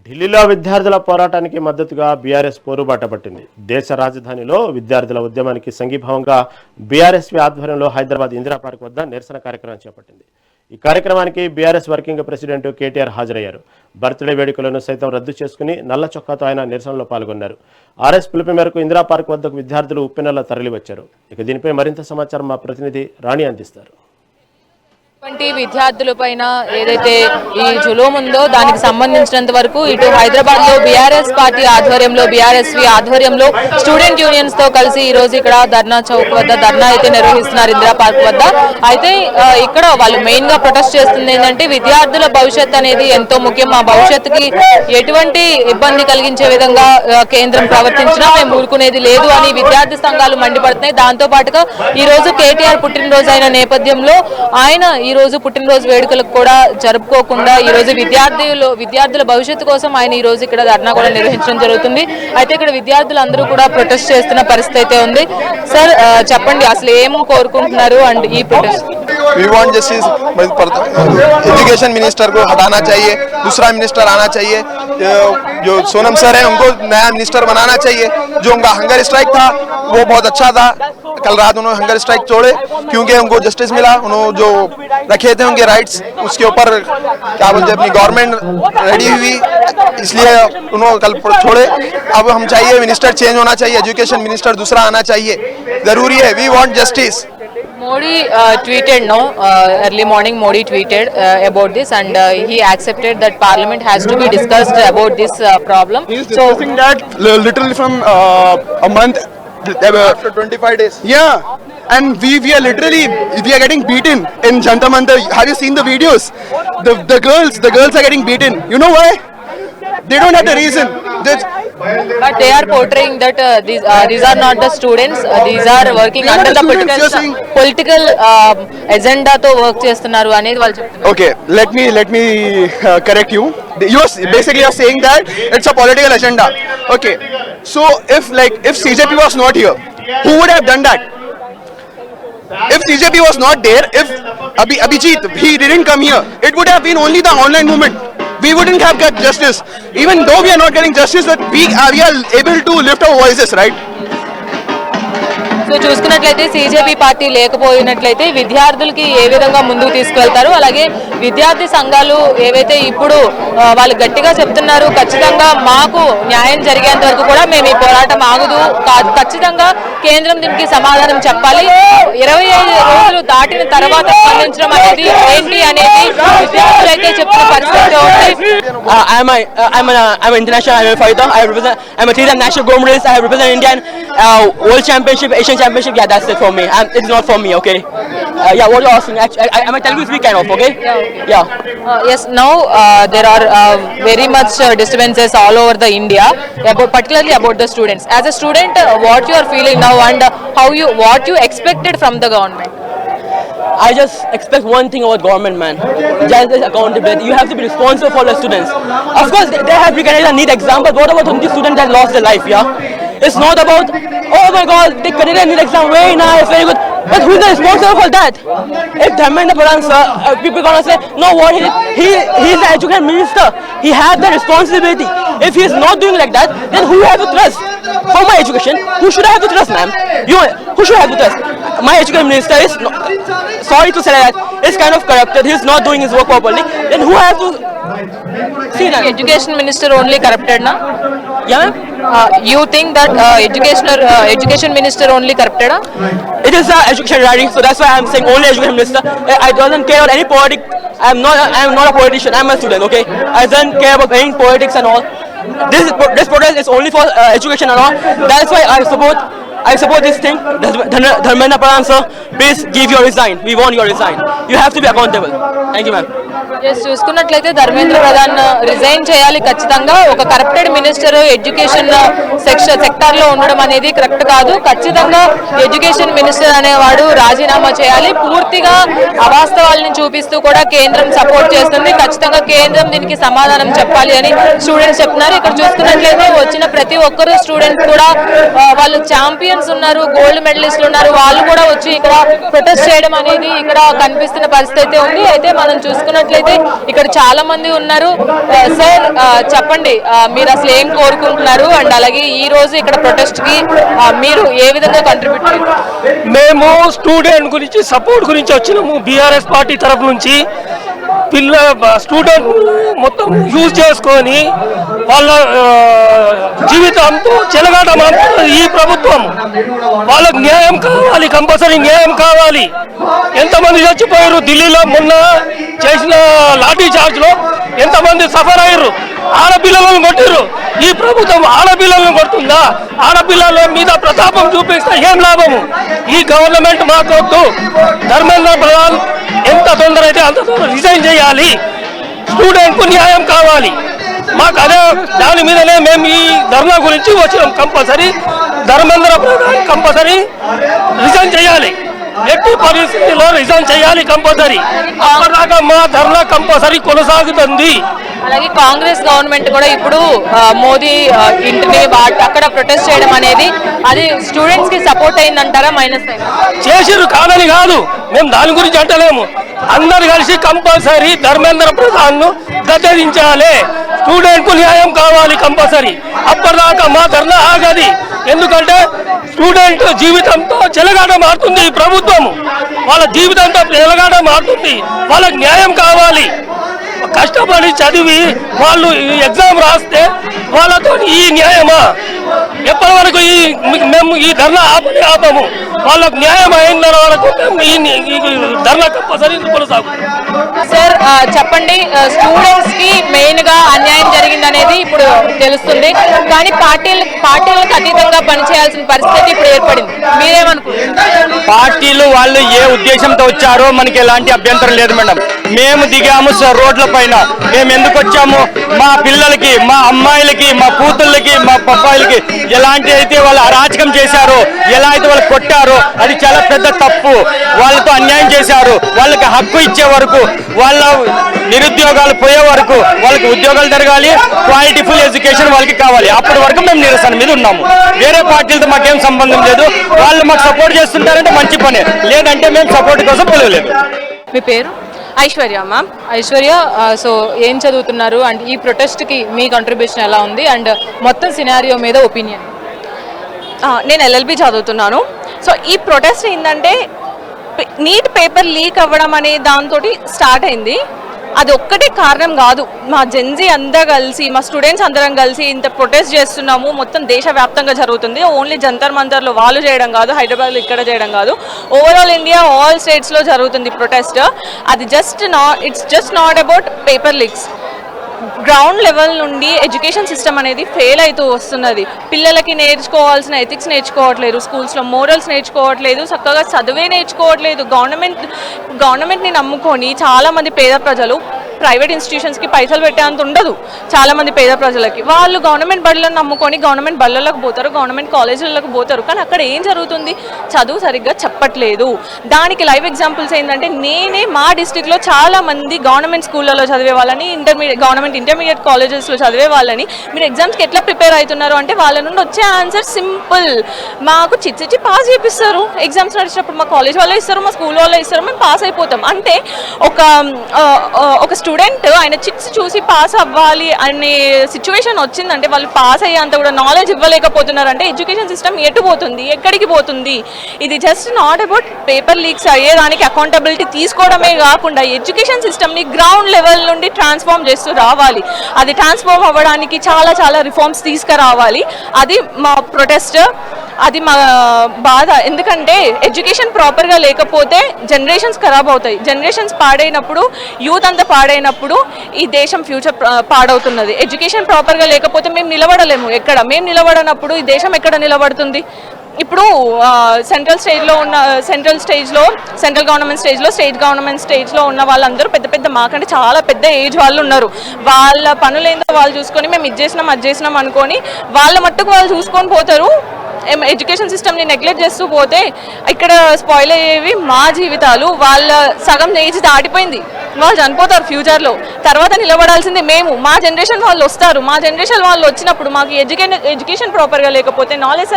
ఢిల్లీలో విద్యార్థుల పోరాటానికి మద్దతుగా బీఆర్ఎస్ పోరుబాట పట్టింది. దేశ రాజధానిలో విద్యార్థుల ఉద్యమానికి సంఘీభావంగా బీఆర్ఎస్వి ఆధ్వర్యంలో హైదరాబాద్ ఇందిరా పార్క్ వద్ద నిరసన కార్యక్రమం చేపట్టింది. ఈ కార్యక్రమానికి బీఆర్ఎస్ వర్కింగ్ ప్రెసిడెంట్ కేటీఆర్ హాజరయ్యారు. బర్త్డే వేడుకలను సైతం రద్దు చేసుకుని నల్ల చొక్కాతో ఆయన నిరసనలో పాల్గొన్నారు. ఆర్ఎస్ పిలుపు మేరకు ఇందిరా పార్క్ వద్దకు విద్యార్థులు ఉప్పెనలా తరలివచ్చారు. ఇక దీనిపై మరింత సమాచారం మా ప్రతినిధి రాణి అందిస్తారు. విద్యార్థులపైన ఏదైతే ఈ జులూం ఉందో దానికి సంబంధించినంత వరకు ఇటు హైదరాబాద్ లో బీఆర్ఎస్ పార్టీ ఆధ్వర్యంలో బీఆర్ఎస్వి ఆధ్వర్యంలో స్టూడెంట్ యూనియన్స్ తో కలిసి ఈ రోజు ఇక్కడ ధర్నా చౌక్ వద్ద ధర్నా అయితే నిర్వహిస్తున్నారు ఇందిరా పార్క్ వద్ద. అయితే ఇక్కడ వాళ్ళు మెయిన్ గా ప్రొటెస్ట్ చేస్తుంది ఏంటంటే విద్యార్థుల భవిష్యత్ అనేది ఎంతో ముఖ్యం. ఆ భవిష్యత్తుకి ఎటువంటి ఇబ్బంది కలిగించే విధంగా కేంద్రం ప్రవర్తించినా మేము ఊరుకునేది లేదు అని విద్యార్థి సంఘాలు మండిపడుతున్నాయి. దాంతో పాటుగా ఈ రోజు కేటీఆర్ పుట్టినరోజు అయిన నేపథ్యంలో ఆయన ఈ రోజు పుట్టినరోజు వేడుకలకు కూడా జరుపుకోకుండా ఈ రోజు విద్యార్థుల భవిష్యత్తు కోసం ఆయన ఈ రోజు ఇక్కడ ధర్నా కూడా నిర్వహించడం జరుగుతుంది. అయితే ఇక్కడ విద్యార్థులు అందరూ కూడా ప్రొటెస్ట్ చేస్తున్న పరిస్థితి అయితే ఉంది. సార్ చెప్పండి, అసలు ఏం కోరుకుంటున్నారు అండ్ ఈ protest? We want justice. Education minister को हटाना चाहिए, दूसरा मिनिस्टर आना चाहिए. जो सोनम सर है उनको नया मिनिस्टर बनाना चाहिए. जो उनका हंगर स्ट्राइक था वो बहुत अच्छा था. कल रात उन्होंने हंगर स्ट्राइक छोड़े क्योंकि उनको जस्टिस मिला. उन्होंने जो रखे थे उनके राइट्स उसके ऊपर क्या बोलते अपनी गवर्नमेंट रेडी हुई, इसलिए उन्होंने कल छोड़े. अब हम चाहिए मिनिस्टर चेंज होना चाहिए, एजुकेशन मिनिस्टर दूसरा आना चाहिए, जरूरी है. We want justice. Modi tweeted early morning. Modi tweeted about this and he accepted that Parliament has to be discussed about this problem. He's discussing that literally from a month after 25 days. Yeah, and we are literally getting beaten in Jantar Mantar. Have you seen the videos? The girls are getting beaten. You know why? They don't have the reason. But they are portraying that these are not the students. These are working under the political agenda to work chestunnaru anedi vallu cheptunnaru. Okay, let me correct you. Basically you're saying that it's a political agenda. Okay, so if CJP was not here, who would have done that? If CJP was not there, if Abhijit he didn't come here, it would have been only the online movement. We wouldn't have got justice. Even though we are not getting justice, but we are able to lift our voices, right? So చూసుకున్నట్లయితే సిజేపీ party లేకపోయినట్లయితే విద్యార్థులకి ఏ విధంగా ముందుకు తీసుకువెళ్తారు, అలాగే విద్యార్థి సంఘాలు ఏవైతే ఇప్పుడు వాళ్ళు గట్టిగా చెప్తున్నారు ఖచ్చితంగా మాకు న్యాయం జరిగేంత వరకు కూడా మేము ఈ పోరాటం ఆగదు, ఖచ్చితంగా కేంద్రం దీనికి సమాధానం చెప్పాలి, 25 రోజులు దాటిన తర్వాత స్పందించడం అనేది ఏంటి అనేది విద్యార్థులు అయితే చెప్తున్న పరిస్థితి ఉంది. I'm an international MMA fighter. I'm a 3-time national gold medalist. I have represented Indian World Championship, Asian Championship. Yeah, that's it for me. It's not for me, okay? Yeah, what you're asking? I'm a Telugu speak kind of, okay? Yeah. Yes, now there are very much disturbances all over the India, particularly about the students. As a student, what you are feeling now and what you expected from the government? I just expect one thing about government, man. Just accountability. You have to be responsible for the students. Of course, they have recognized a NEET exam, but what about the students that lost their life, yeah? It's not about, oh my God, they conducted a NEET exam, very nice, very good. But who is the responsible for that? If Dharmendra Pradhan sir, people gonna say, no, what he is the education minister. He has the responsibility. If he is not doing like that, then who have to trust? For my education, who should I have to trust, ma'am? Who should I have to trust? My education minister is, sorry to say that, is kind of corrupted. He is not doing his work properly. Then who have to see that? Education minister only corrupted, na? Yeah, ma'am? You think that education minister only corrupted? It is the education writing, so that's why I'm saying only education minister. I don't care about any politics. I'm not a politician. I'm a student, okay? I don't care about any politics and all. This protest is only for education and all. That's why I support this thing. Dharmendra Pradhan sir, please give your resign. We want your resign. You have to be accountable. Thank you, ma'am. చూసుకున్నట్లయితే Dharmendra Pradhan resign చేయాలి ఖచ్చితంగా. ఒక corrupted minister education sector లో ఉండడం అనేది correct కాదు. ఖచ్చితంగా education minister అనేవాడు రాజీనామా చేయాలి. పూర్తిగా అవాస్తవాలను చూపిస్తూ కూడా కేంద్రం సపోర్ట్ చేస్తుంది. ఖచ్చితంగా కేంద్రం దీనికి సమాధానం చెప్పాలి అని స్టూడెంట్స్ చెప్తున్నారు. ఇక్కడ చూసుకున్నట్లయితే వచ్చిన ప్రతి ఒక్కరు స్టూడెంట్స్ కూడా వాళ్ళు ఛాంపియన్స్ ఉన్నారు, గోల్డ్ మెడలిస్టులు ఉన్నారు, వాళ్ళు కూడా వచ్చి ఇక్కడ ప్రొటెస్ట్ చేయడం అనేది ఇక్కడ కనిపిస్తున్న పరిస్థితి అయితే ఉంది. అయితే మనం చూసుకున్నట్లయితే చూసుకున్నట్లయితే ఇక్కడ చాలా మంది ఉన్నారు. సార్ చెప్పండి, మీరు అసలు ఏం కోరుకుంటున్నారు అండ్ అలాగే ఈ రోజు ఇక్కడ ప్రొటెస్ట్ కి మీరు ఏ విధంగా కంట్రిబ్యూట్ చేస్తారు? మేము స్టూడెంట్ గురించి సపోర్ట్ గురించి వచ్చినాము. బీఆర్ఎస్ పార్టీ తరఫు నుంచి స్టూడెంట్ మొత్తం యూజ్ చేసుకొని వాళ్ళ జీవితంతో చెలగాటమాడుతున్నది ఈ ప్రభుత్వం. వాళ్ళకు న్యాయం కావాలి, కంపల్సరీ న్యాయం కావాలి. ఎంతమంది చచ్చిపోయారు ఢిల్లీలో మొన్న చేసిన లాఠీ చార్జ్ లో, ఎంతమంది సఫర్ అయ్యారు. ఆడపిల్లలను కొట్టిరు. ఈ ప్రభుత్వం ఆడపిల్లలను కొడుతుందా? ఆడపిల్లల మీద ప్రతాపం చూపిస్తే ఏం లాభము? ఈ గవర్నమెంట్ మాకొద్దు. ధర్మేంద్ర ప్రధాన్ ఎంత తొందర అయితే అంత తొందర రిజైన్ చేయాలి. స్టూడెంట్ కు న్యాయం కావాలి. మాకు అదే దాని మీదనే మేము ఈ ధర్నా గురించి వచ్చినాం. Compulsory Dharmendra Pradhan compulsory resign చేయాలి. ఎట్టి పరిస్థితిలో రిజైన్ చేయాలి కంపల్సరీ. అప్పటిదాకా మా ధర్నా కంపల్సరీ కొనసాగుతుంది. అలాగే కాంగ్రెస్ గవర్నమెంట్ కూడా ఇప్పుడు మోదీ ఇంటిని అక్కడ ప్రొటెస్ట్ చేయడం అనేది అది స్టూడెంట్స్ కి సపోర్ట్ అయిందంటారా, మైనస్ అయిందా? చేసిరు కాదని కాదు, మేము దాని గురించి అంటలేము. అందరు కలిసి కంపల్సరీ ధర్మేంద్ర ప్రధాన్ ను గద్దెదించాలి. స్టూడెంట్ కు న్యాయం కావాలి కంపల్సరీ. అప్పటిదాకా మా ధర్నా ఆగది. ఎందుకంటే స్టూడెంట్ జీవితంతో చెలగాట మారుతుంది ఈ ప్రభుత్వం. వాళ్ళ జీవితంతో చెలగాట మారుతుంది. వాళ్ళకి న్యాయం కావాలి. కష్టపడి చదివి వాళ్ళు ఎగ్జామ్ రాస్తే వాళ్ళతో ఈ న్యాయమా? ఎప్పటి వరకు మేము ఈ ధర్నా ఆపము. వాళ్ళకు న్యాయం అయిన వరకు ఈ ధర్నా కంపల్సరీ కొనసాగుతుంది. సార్ చెప్పండి, స్టూడెంట్స్ కి మెయిన్ గా అన్యాయం జరిగింది అనేది ఇప్పుడు తెలుస్తుంది. కానీ పార్టీలకు అతీతంగా పనిచేయాల్సిన పరిస్థితి ఇప్పుడు ఏర్పడింది. మీరేమనుకుంటున్నారు? పార్టీలు వాళ్ళు ఏ ఉద్దేశంతో వచ్చారో మనకి ఎలాంటి అభ్యంతరం లేదు మేడం. మేము దిగాము సార్ రోడ్ల పైన. మేము ఎందుకు వచ్చాము? మా పిల్లలకి, మా అమ్మాయిలకి, మా కూతుళ్ళకి, మా పప్పాయిలకి ఎలాంటి అయితే వాళ్ళు అరాచకం చేశారో, ఎలా అయితే వాళ్ళు కొట్టారో అది చాలా పెద్ద తప్పు. వాళ్ళతో అన్యాయం చేశారు. వాళ్ళకి హక్కు ఇచ్చే వరకు, వాళ్ళ నిరుద్యోగాలు పోయే వరకు వాళ్ళకి ఉద్యోగాలు జరగాలి. క్వాలిటీఫుల్ ఎడ్యుకేషన్ వాళ్ళకి కావాలి. అప్పటి వరకు మేము నిరసన మీద ఉన్నాము. వేరే పార్టీలతో మాకేం సంబంధం లేదు. వాళ్ళు మాకు సపోర్ట్ చేస్తుంటారంటే మంచి పనే, లేదంటే మేము సపోర్ట్ కోసం పిలవలేదు. మీ పేరు? ఐశ్వర్య మ్యామ్. ఐశ్వర్య, సో ఏం చదువుతున్నారు అండ్ ఈ ప్రొటెస్ట్ కి మీ కంట్రిబ్యూషన్ ఎలా ఉంది అండ్ మొత్తం సినారియో మీద ఒపీనియన్? నేను ఎల్ఎల్బి చదువుతున్నాను. సో ఈ ప్రొటెస్ట్ ఏంటంటే నీట్ పేపర్ లీక్ అవ్వడం అనే దాంతో స్టార్ట్ అయింది. అది ఒక్కటే కారణం కాదు. మా జెన్జీ అందరూ కలిసి, మా స్టూడెంట్స్ అందరం కలిసి ఇంత ప్రొటెస్ట్ చేస్తున్నాము. మొత్తం దేశవ్యాప్తంగా జరుగుతుంది. ఓన్లీ జంతర్ మంతర్లో వాళ్ళు చేయడం కాదు, హైదరాబాద్లో ఇక్కడ చేయడం కాదు, ఓవరాల్ ఇండియా ఆల్ స్టేట్స్లో జరుగుతుంది ప్రొటెస్ట్. అది it's just not about paper leaks. Ground level నుండి ఎడ్యుకేషన్ సిస్టమ్ అనేది ఫెయిల్ అవుతూ వస్తున్నది. పిల్లలకి నేర్చుకోవాల్సిన ఎథిక్స్ నేర్చుకోవట్లేదు, స్కూల్స్లో మోరల్స్ నేర్చుకోవట్లేదు, చక్కగా చదువే నేర్చుకోవట్లేదు. గవర్నమెంట్ని నమ్ముకొని చాలామంది పేద ప్రజలు ప్రైవేట్ ఇన్స్టిట్యూషన్స్కి పైసలు పెట్టేంత ఉండదు చాలామంది పేద ప్రజలకి. వాళ్ళు గవర్నమెంట్ బడులను నమ్ముకొని గవర్నమెంట్ బడులకు పోతారు, గవర్నమెంట్ కాలేజీలకు పోతారు. కానీ అక్కడ ఏం జరుగుతుంది? చదువు సరిగ్గా చెప్పట్లేదు. దానికి లైవ్ ఎగ్జాంపుల్స్ ఏంటంటే నేనే మా డిస్టిక్లో చాలామంది గవర్నమెంట్ స్కూళ్ళలో చదివే వాళ్ళని, గవర్నమెంట్ ఇంటర్మీడియట్ కాలేజెస్లో చదివే వాళ్ళని మీరు ఎగ్జామ్స్కి ఎట్లా ప్రిపేర్ అవుతున్నారు అంటే వాళ్ళ నుండి వచ్చే ఆన్సర్ సింపుల్. మాకు చిచ్చి పాస్ చేపిస్తారు. ఎగ్జామ్స్ నడిచినప్పుడు మా కాలేజ్ వాళ్ళే ఇస్తారు, మా స్కూల్ వాళ్ళే ఇస్తారు, మేము పాస్ అయిపోతాం. అంటే ఒక స్టూడెంట్ ఆయన చిట్స్ చూసి పాస్ అవ్వాలి అనే సిచ్యువేషన్ వచ్చిందంటే వాళ్ళు పాస్ అయ్యేంత కూడా నాలెడ్జ్ ఇవ్వలేకపోతున్నారంటే ఎడ్యుకేషన్ సిస్టమ్ ఎటు పోతుంది, ఎక్కడికి పోతుంది? ఇది just not about paper leaks అయ్యేదానికి అకౌంటబిలిటీ తీసుకోవడమే కాకుండా ఎడ్యుకేషన్ సిస్టమ్ని గ్రౌండ్ లెవెల్ నుండి ట్రాన్స్ఫార్మ్ చేస్తూ రావాలి. అది ట్రాన్స్ఫార్మ్ అవ్వడానికి చాలా చాలా రిఫార్మ్స్ తీసుకురావాలి. అది మా ప్రొటెస్ట్, అది మా బాధ. ఎందుకంటే ఎడ్యుకేషన్ ప్రాపర్గా లేకపోతే జనరేషన్స్ ఖరాబ్ అవుతాయి. జనరేషన్స్ పాడైనప్పుడు, యూత్ అంతా పాడైనప్పుడు ఈ దేశం ఫ్యూచర్ పాడవుతున్నది. ఎడ్యుకేషన్ ప్రాపర్గా లేకపోతే మేము నిలబడలేము. మేము నిలబడనప్పుడు ఈ దేశం ఎక్కడ నిలబడుతుంది? ఇప్పుడు సెంట్రల్ గవర్నమెంట్ స్టేజ్లో, స్టేట్ గవర్నమెంట్ స్టేజ్లో ఉన్న వాళ్ళందరూ పెద్ద పెద్ద మాకంటే చాలా పెద్ద ఏజ్ వాళ్ళు ఉన్నారు. వాళ్ళ పనులేందో వాళ్ళు చూసుకొని మేము ఇది చేసినాం అది చేసినాం అనుకొని వాళ్ళ మట్టుకు వాళ్ళు చూసుకొని పోతారు. ఎడ్యుకేషన్ సిస్టమ్ని నెగ్లెక్ట్ చేస్తూ పోతే ఇక్కడ స్పాయిల్ అయ్యేవి మా జీవితాలు. వాళ్ళ సగం ఏజ్ దాటిపోయింది, వాళ్ళు చనిపోతారు ఫ్యూచర్లో. తర్వాత నిలబడాల్సింది మేము. మా జనరేషన్ వాళ్ళు వస్తారు. మా జనరేషన్ వాళ్ళు వచ్చినప్పుడు మాకు ఎడ్యుకేషన్ ప్రాపర్గా లేకపోతే, నాలెడ్జ్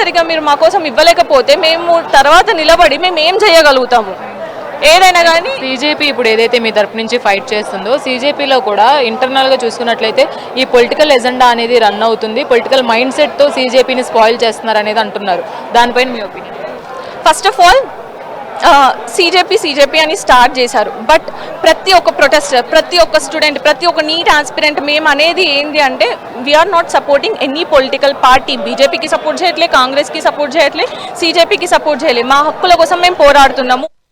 సరిగ్గా మీరు మా కోసం ఇవ్వలేకపోతే మేము తర్వాత నిలబడి మేము ఏం చేయగలుగుతాము? ఏదైనా కానీ బీజేపీ ఇప్పుడు ఏదైతే మీ తరపు నుంచి ఫైట్ చేస్తుందో CJPలో కూడా ఇంటర్నల్గా చూసుకున్నట్లయితే ఈ పొలిటికల్ ఎజెండా అనేది రన్ అవుతుంది, పొలిటికల్ మైండ్ సెట్తో CJPని స్పాయిల్ చేస్తున్నారు అనేది అంటున్నారు. దానిపైన మీ opinion? First of all CJP అని స్టార్ట్ చేశారు. బట్ ప్రతి ఒక్క ప్రొటెస్టర్, ప్రతి ఒక్క స్టూడెంట్, ప్రతి ఒక్క నీట్ ఆస్పిరెంట్ మేము అనేది ఏంటి అంటే we're not supporting any political party. బీజేపీకి సపోర్ట్ చేయట్లే, కాంగ్రెస్కి సపోర్ట్ చేయట్లే, CJPకి సపోర్ట్ చేయట్లే. మా హక్కుల కోసం మేము పోరాడుతున్నాము.